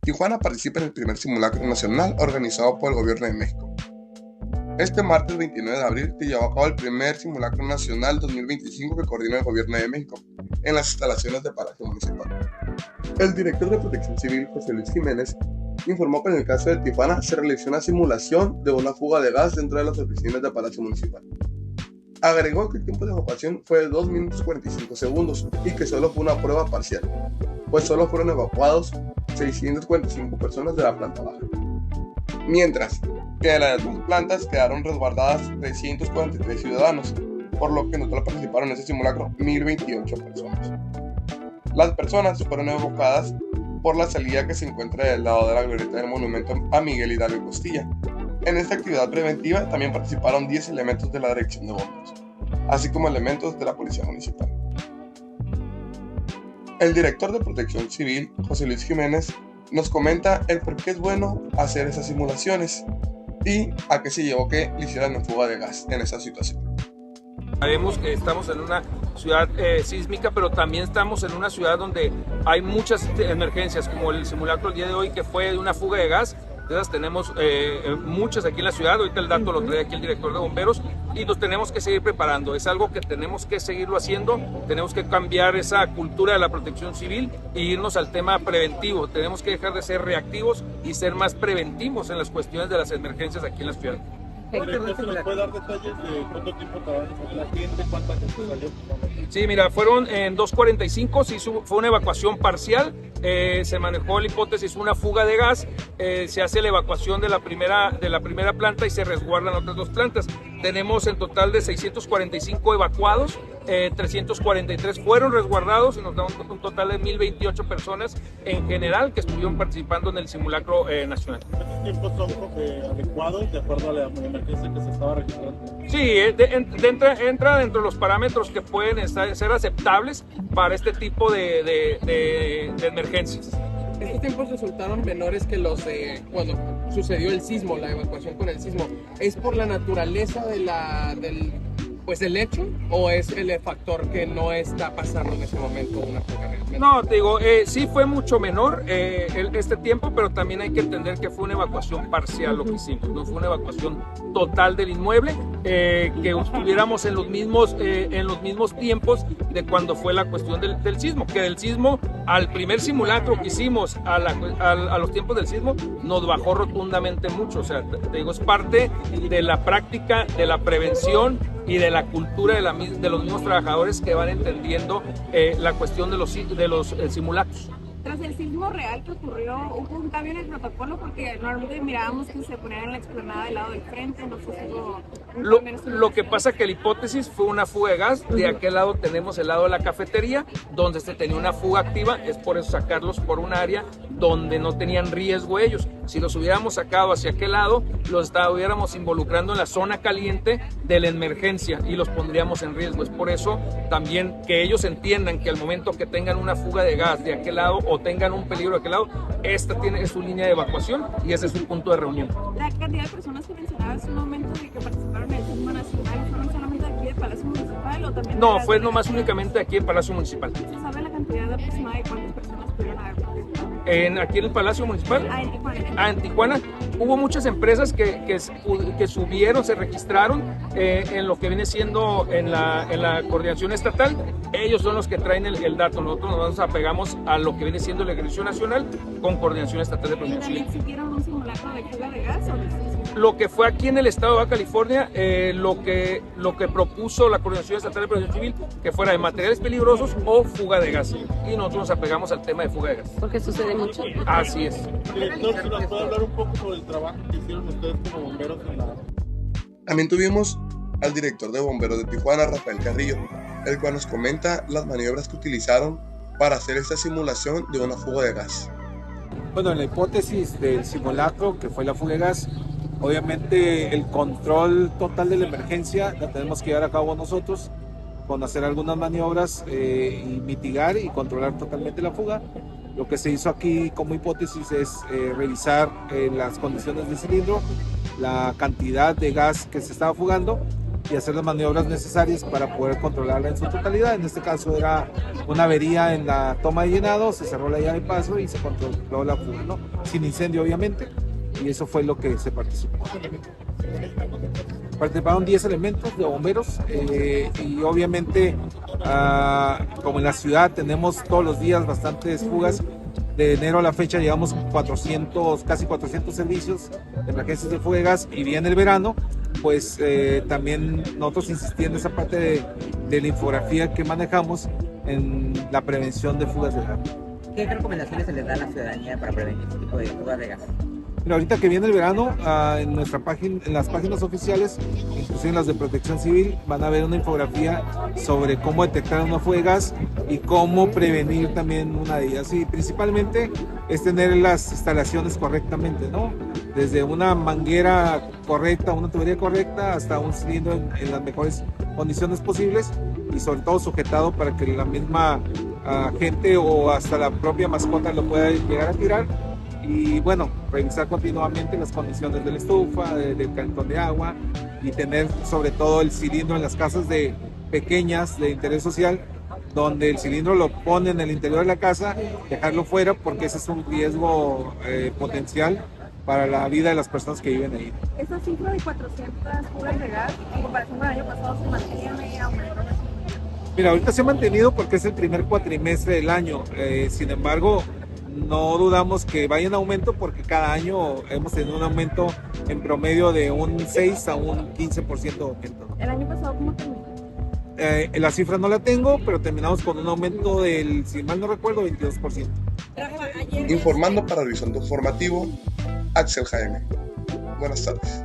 Tijuana participa en el primer simulacro nacional organizado por el Gobierno de México. Este martes 29 de abril se llevó a cabo el primer simulacro nacional 2025 que coordina el Gobierno de México en las instalaciones de Palacio Municipal. El director de Protección Civil, José Luis Jiménez, informó que en el caso de Tijuana se realizó una simulación de una fuga de gas dentro de las oficinas de Palacio Municipal. Agregó que el tiempo de evacuación fue de 2 minutos 45 segundos y que solo fue una prueba parcial, pues solo fueron evacuados 645 personas de la planta baja, mientras que de las dos plantas quedaron resguardadas 343 ciudadanos, por lo que en total participaron en ese simulacro 1028 personas. Las personas fueron evacuadas por la salida que se encuentra del lado de la glorieta del monumento a Miguel Hidalgo y Costilla. En esta actividad preventiva también participaron 10 elementos de la Dirección de Bomberos, así como elementos de la Policía Municipal. El director de Protección Civil, José Luis Jiménez, nos comenta el por qué es bueno hacer esas simulaciones y a qué se llevó que hicieran la fuga de gas en esa situación. Sabemos que estamos en una ciudad sísmica, pero también estamos en una ciudad donde hay muchas emergencias, como el simulacro el día de hoy que fue de una fuga de gas. Entonces tenemos muchas aquí en la ciudad. Ahorita el dato lo trae aquí el director de bomberos y nos tenemos que seguir preparando. Es algo que tenemos que seguirlo haciendo. Tenemos que cambiar esa cultura de la protección civil e irnos al tema preventivo. Tenemos que dejar de ser reactivos y ser más preventivos en las cuestiones de las emergencias aquí en la ciudad. ¿Se nos puede dar detalles de cuánto tiempo trabajó la gente, cuánta gente salió? Sí, mira, fueron en 2:45, fue una evacuación parcial, se manejó la hipótesis una fuga de gas, se hace la evacuación de la primera planta y se resguardan otras dos plantas. Tenemos en total de 645 evacuados, 343 fueron resguardados y nos da un total de 1028 personas en general que estuvieron participando en el simulacro nacional. ¿Estos tiempos son adecuados de acuerdo a la emergencia que se estaba registrando? Sí, entra dentro de los parámetros que pueden ser aceptables para este tipo de emergencias. Estos tiempos resultaron menores que los de cuando sucedió el sismo, la evacuación con el sismo. ¿Es por la naturaleza del hecho o es el factor que no está pasando en ese momento una fuga realmente? No, te digo, sí fue mucho menor este tiempo, pero también hay que entender que fue una evacuación parcial lo que hicimos, no fue una evacuación total del inmueble, que estuviéramos en los mismos tiempos de cuando fue la cuestión del sismo, que del sismo al primer simulacro que hicimos a los tiempos del sismo nos bajó rotundamente mucho. O sea, te digo, es parte de la práctica, de la prevención y de la cultura de los mismos trabajadores que van entendiendo la cuestión de los simulacros. Tras el sismo real que ocurrió, hubo un cambio en el protocolo porque normalmente mirábamos que se ponían en la explanada del lado del frente, no sé si hubo lo que pasa que la hipótesis fue una fuga de gas. De aquel lado tenemos el lado de la cafetería donde se tenía una fuga activa, es por eso sacarlos por un área donde no tenían riesgo ellos. Si los hubiéramos sacado hacia aquel lado, los estuviéramos involucrando en la zona caliente de la emergencia y los pondríamos en riesgo. Es por eso también que ellos entiendan que al momento que tengan una fuga de gas de aquel lado o tengan un peligro de aquel lado, esta tiene su línea de evacuación y ese es su punto de reunión. La cantidad de personas que mencionabas en un momento de que participaron en el sismo nacional, ¿fueron solamente aquí de Palacio Municipal o también? No, fue nomás únicamente aquí en Palacio Municipal. ¿Se sabe la cantidad aproximada de cuántas personas pudieron haber participado? Aquí en el Palacio Municipal, En Tijuana, hubo muchas empresas que subieron, se registraron en lo que viene siendo en la coordinación estatal. Ellos son los que traen el dato. Nosotros nos apegamos a lo que viene siendo la Ejecución Nacional con coordinación estatal de protección civil. ¿Exigieron un simulacro de fuga de gas o de sismo? Lo que fue aquí en el estado de Baja California, lo que propuso la Coordinación Estatal de Protección Civil, que fuera de materiales peligrosos o fuga de gas. Y nosotros nos apegamos al tema de fuga de gas. Porque sucede mucho. Así es. Director, ¿se nos puede hablar un poco sobre el trabajo que hicieron ustedes como bomberos en la... También tuvimos al director de bomberos de Tijuana, Rafael Carrillo, el cual nos comenta las maniobras que utilizaron para hacer esta simulación de una fuga de gas. Bueno, en la hipótesis del simulacro, que fue la fuga de gas, obviamente el control total de la emergencia la tenemos que llevar a cabo nosotros, con hacer algunas maniobras y mitigar y controlar totalmente la fuga. Lo que se hizo aquí como hipótesis es revisar las condiciones del cilindro, la cantidad de gas que se estaba fugando y hacer las maniobras necesarias para poder controlarla en su totalidad. En este caso era una avería en la toma de llenado, se cerró la llave de paso y se controló la fuga, ¿no? Sin incendio obviamente, y eso fue lo que se participó. Participaron 10 elementos de bomberos y obviamente como en la ciudad tenemos todos los días bastantes fugas. De enero a la fecha llevamos casi 400 servicios de emergencias de fuga de gas, y viene el verano, pues también nosotros insistiendo en esa parte de la infografía que manejamos en la prevención de fugas de gas. ¿Qué recomendaciones se les da a la ciudadanía para prevenir este tipo de fugas de gas? Mira, ahorita que viene el verano, en nuestra página, en las páginas oficiales, inclusive en las de Protección Civil, van a ver una infografía sobre cómo detectar una fuga de gas y cómo prevenir también una de ellas. Y principalmente es tener las instalaciones correctamente, ¿no? Desde una manguera correcta, una tubería correcta, hasta un cilindro en las mejores condiciones posibles, y sobre todo sujetado para que la misma gente o hasta la propia mascota lo pueda llegar a tirar. Y bueno, revisar continuamente las condiciones de la estufa, del calentón de agua, y tener sobre todo el cilindro en las casas pequeñas de interés social, donde el cilindro lo pone en el interior de la casa, dejarlo fuera, porque ese es un riesgo potencial para la vida de las personas que viven ahí. Esa cifra de 400 fugas de gas, en comparación con el año pasado, se mantiene, aumentó. Mira, ahorita se ha mantenido porque es el primer cuatrimestre del año. Sin embargo, no dudamos que vaya en aumento, porque cada año hemos tenido un aumento en promedio de un 6 a un 15% de aumento. ¿El año pasado cómo terminó? La cifra no la tengo, pero terminamos con un aumento del, si mal no recuerdo, 22%. Informando para Horizonte Informativo, Axel Jaime. Buenas tardes.